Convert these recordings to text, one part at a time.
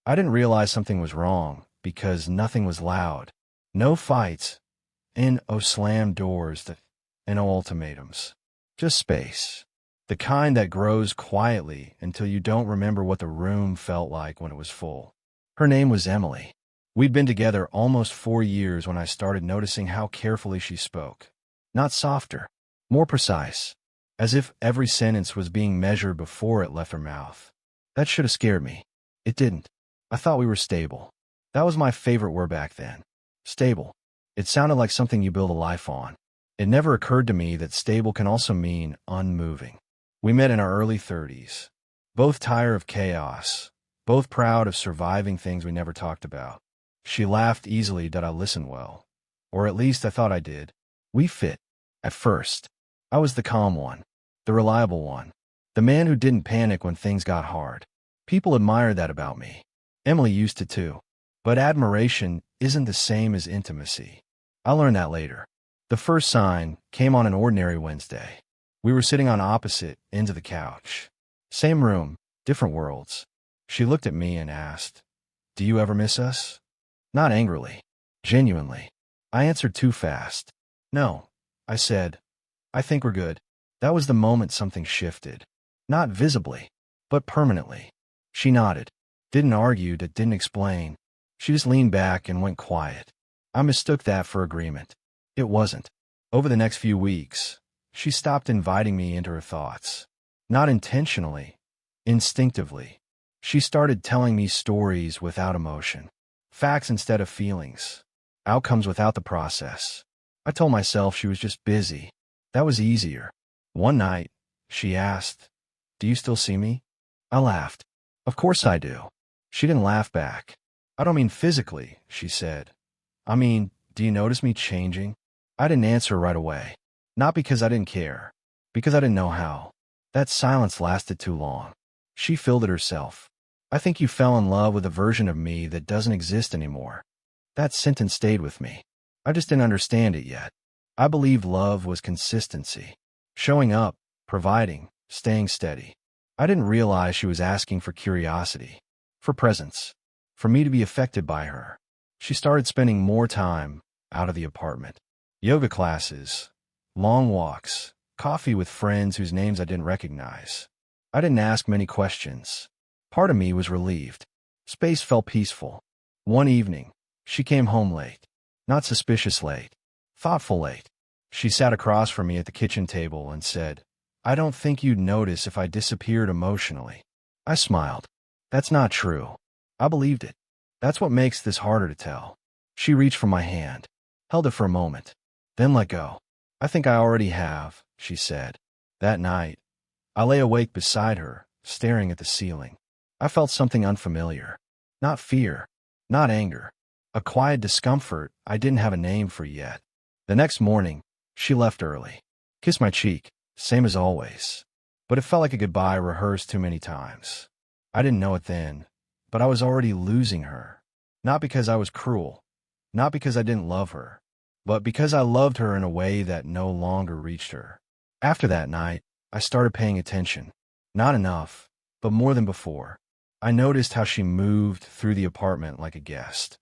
I didn't realize something was wrong because nothing was loud. No fights, and no slammed doors, and no ultimatums. Just space. The kind that grows quietly until you don't remember what the room felt like when it was full. Her name was Emily. We'd been together almost 4 years when I started noticing how carefully she spoke. Not softer, more precise, as if every sentence was being measured before it left her mouth. That should have scared me. It didn't. I thought we were stable. That was my favorite word back then. Stable. It sounded like something you build a life on. It never occurred to me that stable can also mean unmoving. We met in our early 30s. Both tired of chaos. Both proud of surviving things we never talked about. She laughed easily that I listened well. Or at least I thought I did. We fit. At first. I was the calm one. The reliable one. The man who didn't panic when things got hard. People admired that about me. Emily used to too. But admiration isn't the same as intimacy. I learned that later. The first sign came on an ordinary Wednesday. We were sitting on opposite ends of the couch. Same room, different worlds. She looked at me and asked, "Do you ever miss us?" Not angrily. Genuinely. I answered too fast. "No," I said. "I think we're good." That was the moment something shifted. Not visibly, but permanently. She nodded. Didn't argue, didn't explain. She just leaned back and went quiet. I mistook that for agreement. It wasn't. Over the next few weeks, she stopped inviting me into her thoughts. Not intentionally, instinctively. She started telling me stories without emotion. Facts instead of feelings. Outcomes without the process. I told myself she was just busy. That was easier. One night, she asked, "Do you still see me?" I laughed. "Of course I do." She didn't laugh back. "I don't mean physically," she said. "I mean, do you notice me changing?" I didn't answer right away. Not because I didn't care. Because I didn't know how. That silence lasted too long. She filled it herself. "I think you fell in love with a version of me that doesn't exist anymore." That sentence stayed with me. I just didn't understand it yet. I believed love was consistency. Showing up, providing, staying steady. I didn't realize she was asking for curiosity. For presence. For me to be affected by her. She started spending more time out of the apartment. Yoga classes, long walks, coffee with friends whose names I didn't recognize. I didn't ask many questions. Part of me was relieved. Space felt peaceful. One evening, she came home late. Not suspicious late. Thoughtful late. She sat across from me at the kitchen table and said, "I don't think you'd notice if I disappeared emotionally." I smiled. That's not true. I believed it. That's what makes this harder to tell. She reached for my hand, held it for a moment, then let go. "I think I already have," she said. That night, I lay awake beside her, staring at the ceiling. I felt something unfamiliar. Not fear, not anger. A quiet discomfort I didn't have a name for yet. The next morning, she left early. Kissed my cheek, same as always. But it felt like a goodbye rehearsed too many times. I didn't know it then, but I was already losing her. Not because I was cruel, not because I didn't love her, but because I loved her in a way that no longer reached her. After that night, I started paying attention. Not enough, but more than before. I noticed how she moved through the apartment like a guest.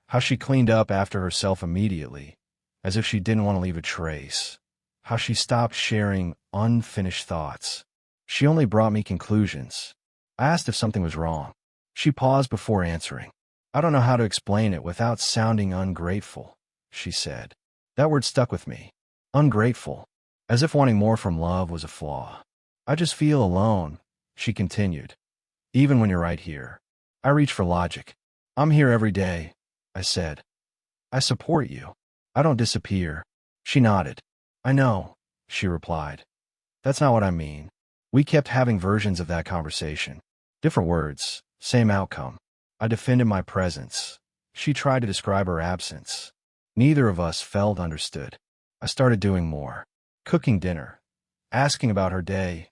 How she cleaned up after herself immediately, as if she didn't want to leave a trace. How she stopped sharing unfinished thoughts. She only brought me conclusions. I asked if something was wrong. She paused before answering. "I don't know how to explain it without sounding ungrateful," she said. That word stuck with me. Ungrateful. As if wanting more from love was a flaw. "I just feel alone," she continued. "Even when you're right here." I reached for logic. "I'm here every day," I said. "I support you. I don't disappear." She nodded. "I know," she replied. "That's not what I mean." We kept having versions of that conversation. Different words, same outcome. I defended my presence. She tried to describe her absence. Neither of us felt understood. I started doing more. Cooking dinner. Asking about her day.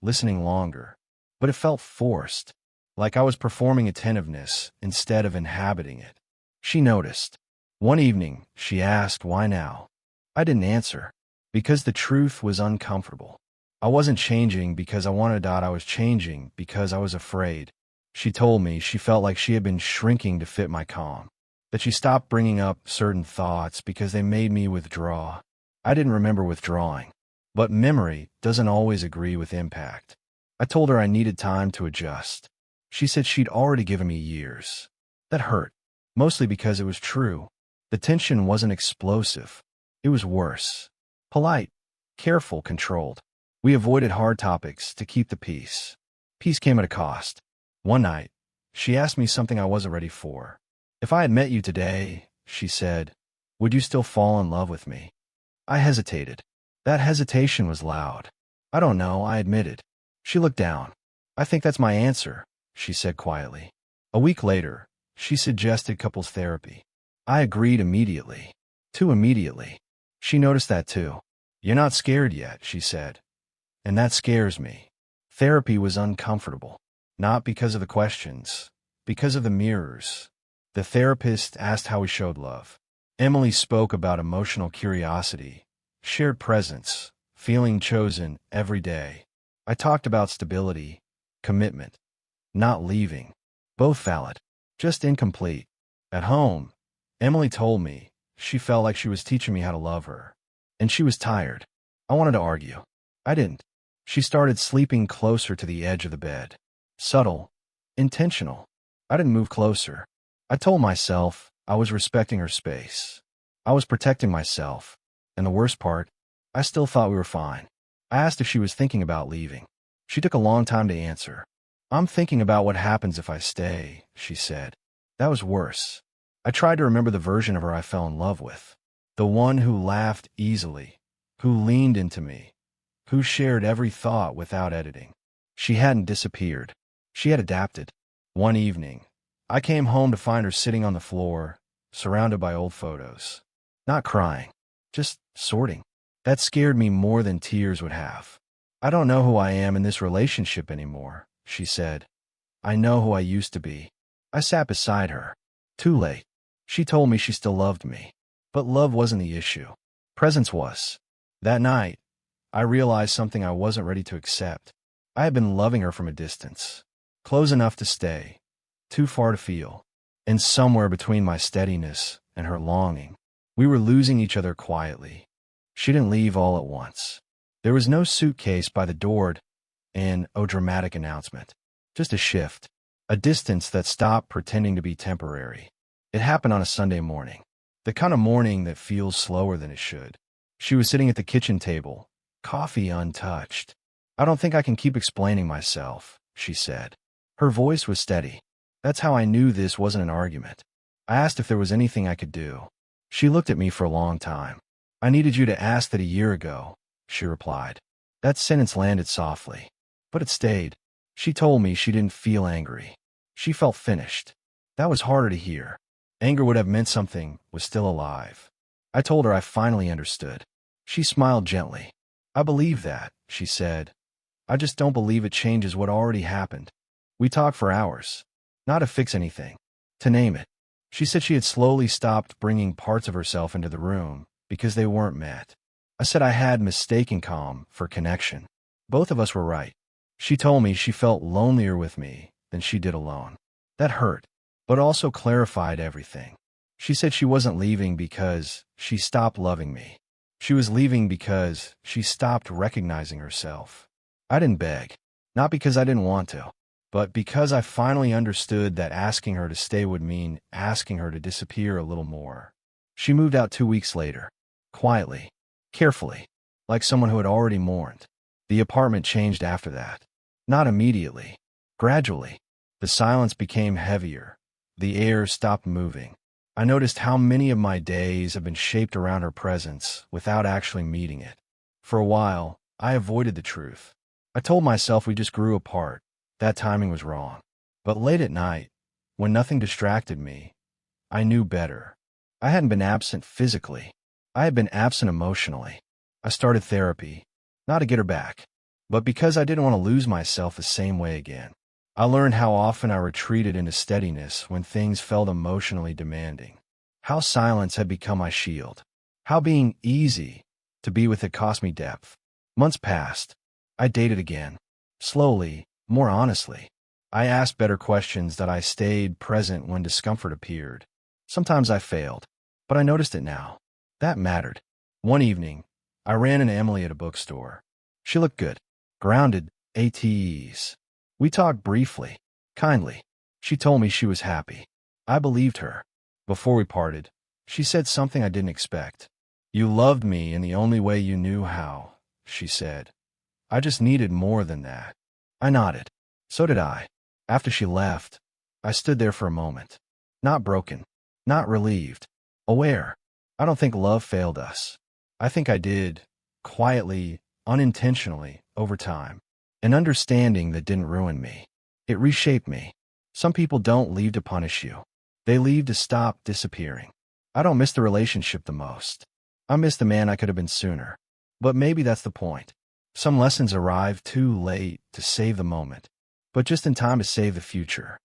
Listening longer. But it felt forced. Like I was performing attentiveness instead of inhabiting it. She noticed. One evening, she asked, "Why now?" I didn't answer. Because the truth was uncomfortable. I wasn't changing because I wanted out. I was changing because I was afraid. She told me she felt like she had been shrinking to fit my calm, that she stopped bringing up certain thoughts because they made me withdraw. I didn't remember withdrawing, but memory doesn't always agree with impact. I told her I needed time to adjust. She said she'd already given me years. That hurt, mostly because it was true. The tension wasn't explosive. It was worse. Polite, careful, controlled. We avoided hard topics to keep the peace. Peace came at a cost. One night, she asked me something I wasn't ready for. If I had met you today, she said, would you still fall in love with me? I hesitated. That hesitation was loud. I don't know, I admitted. She looked down. I think that's my answer, she said quietly. A week later, she suggested couples therapy. I agreed immediately. Too immediately. She noticed that too. You're not scared yet, she said. And that scares me. Therapy was uncomfortable. Not because of the questions, because of the mirrors. The therapist asked how we showed love. Emily spoke about emotional curiosity, shared presence, feeling chosen every day. I talked about stability, commitment, not leaving. Both valid, just incomplete. At home, Emily told me she felt like she was teaching me how to love her. And she was tired. I wanted to argue. I didn't. She started sleeping closer to the edge of the bed. Subtle, intentional. I didn't move closer. I told myself I was respecting her space. I was protecting myself. And the worst part, I still thought we were fine. I asked if she was thinking about leaving. She took a long time to answer. I'm thinking about what happens if I stay, she said. That was worse. I tried to remember the version of her I fell in love with. The one who laughed easily, who leaned into me, who shared every thought without editing. She hadn't disappeared. She had adapted. One evening, I came home to find her sitting on the floor, surrounded by old photos. Not crying, just sorting. That scared me more than tears would have. I don't know who I am in this relationship anymore, she said. I know who I used to be. I sat beside her. Too late. She told me she still loved me. But love wasn't the issue. Presence was. That night, I realized something I wasn't ready to accept. I had been loving her from a distance. Close enough to stay, too far to feel. And somewhere between my steadiness and her longing, we were losing each other quietly. She didn't leave all at once. There was no suitcase by the door and no dramatic announcement. Just a shift. A distance that stopped pretending to be temporary. It happened on a Sunday morning. The kind of morning that feels slower than it should. She was sitting at the kitchen table, coffee untouched. I don't think I can keep explaining myself, she said. Her voice was steady. That's how I knew this wasn't an argument. I asked if there was anything I could do. She looked at me for a long time. I needed you to ask that a year ago, she replied. That sentence landed softly, but it stayed. She told me she didn't feel angry. She felt finished. That was harder to hear. Anger would have meant something was still alive. I told her I finally understood. She smiled gently. I believe that, she said. I just don't believe it changes what already happened. We talked for hours. Not to fix anything. To name it. She said she had slowly stopped bringing parts of herself into the room because they weren't met. I said I had mistaken calm for connection. Both of us were right. She told me she felt lonelier with me than she did alone. That hurt, but also clarified everything. She said she wasn't leaving because she stopped loving me. She was leaving because she stopped recognizing herself. I didn't beg, not because I didn't want to, but because I finally understood that asking her to stay would mean asking her to disappear a little more. She moved out 2 weeks later, quietly, carefully, like someone who had already mourned. The apartment changed after that. Not immediately, gradually. The silence became heavier. The air stopped moving. I noticed how many of my days have been shaped around her presence without actually meeting it. For a while, I avoided the truth. I told myself we just grew apart. That timing was wrong. But late at night, when nothing distracted me, I knew better. I hadn't been absent physically. I had been absent emotionally. I started therapy, not to get her back, but because I didn't want to lose myself the same way again. I learned how often I retreated into steadiness when things felt emotionally demanding. How silence had become my shield. How being easy to be with it cost me depth. Months passed. I dated again. Slowly, more honestly. I asked better questions, that I stayed present when discomfort appeared. Sometimes I failed, but I noticed it now. That mattered. One evening, I ran into Emily at a bookstore. She looked good, grounded, at ease. We talked briefly, kindly. She told me she was happy. I believed her. Before we parted, she said something I didn't expect. "You loved me in the only way you knew how," she said. "I just needed more than that." I nodded. So did I. After she left, I stood there for a moment. Not broken, not relieved, aware. I don't think love failed us. I think I did, quietly, unintentionally, over time. An understanding that didn't ruin me. It reshaped me. Some people don't leave to punish you. They leave to stop disappearing. I don't miss the relationship the most. I miss the man I could have been sooner. But maybe that's the point. Some lessons arrive too late to save the moment, but just in time to save the future.